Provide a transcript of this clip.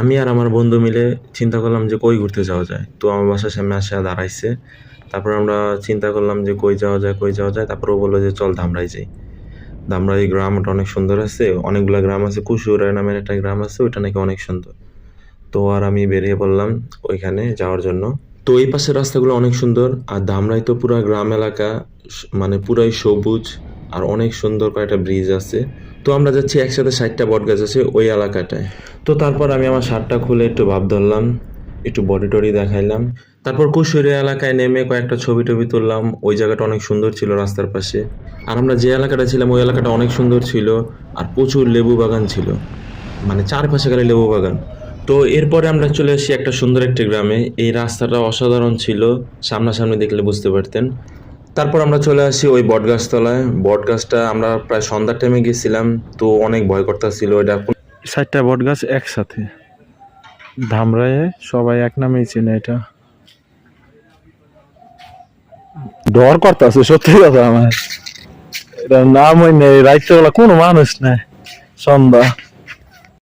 আমি আর আমার বন্ধু মিলে চিন্তা করলাম যে কই ঘুরতে যাওয়া যায়। তো আমার বাসার সামনে আসে দাঁড়াইছে। তারপর আমরা চিন্তা করলাম যে কই যাওয়া যায়, কই যাওয়া যায়। তারপর ও বলল যে চল ধামরাই যাই। ধামরাই গ্রামটা অনেক সুন্দর আছে। অনেকগুলা গ্রাম আছে। কুশিয়ারা নামের একটা গ্রাম আছে। ওইটা নাকি অনেক সুন্দর। তো আর আমি বেরিয়ে পড়লাম ওইখানে যাওয়ার জন্য। তো এই পাশের রাস্তাগুলো অনেক সুন্দর। আর ধামরাই তো পুরা গ্রাম এলাকা, মানে পুরাই সবুজ। আর অনেক সুন্দর কয়েকটা ব্রিজ আছে। তো আমরা যাচ্ছি একসাথে 60টা বটগাছ আছে ওই এলাকাটায়। তো তারপর আমি আমার শার্টটা খুলে একটু ভাব ধরলাম, একটু বডি টডি দেখাইলাম। তারপর কুশিয়ারা এলাকায় নেমে কয়েকটা ছবি টবি তুললাম। ওই জায়গাটা অনেক সুন্দর ছিল রাস্তার পাশে। আর আমরা যে এলাকাটা ছিলাম ওই এলাকাটা অনেক সুন্দর ছিল। আর প্রচুর লেবু বাগান ছিল, মানে চারপাশে খালি লেবু বাগান। তো এরপরে আমরা চলে আসি একটা সুন্দর একটি গ্রামে। এই রাস্তাটা অসাধারণ ছিল, সামনাসামনি দেখলে বুঝতে পারতেন। তারপর আমরা চলে আসি ওই বটগাছতলায়। বটগাছটা আমরা প্রায় সন্ধ্যার টাইমে গেছিলাম, তো অনেক ভয় করতেছিল। এটা 60টা বট গাছ একসাথে ধামরায়ে, সবাই এক নামেই চেনে এটা। ডর করতেছে সত্যি কথা আমার, এটা নাম হয় নেই। রাইতে বেলা কোনো মানুষ নাই, সন্ধ্যা।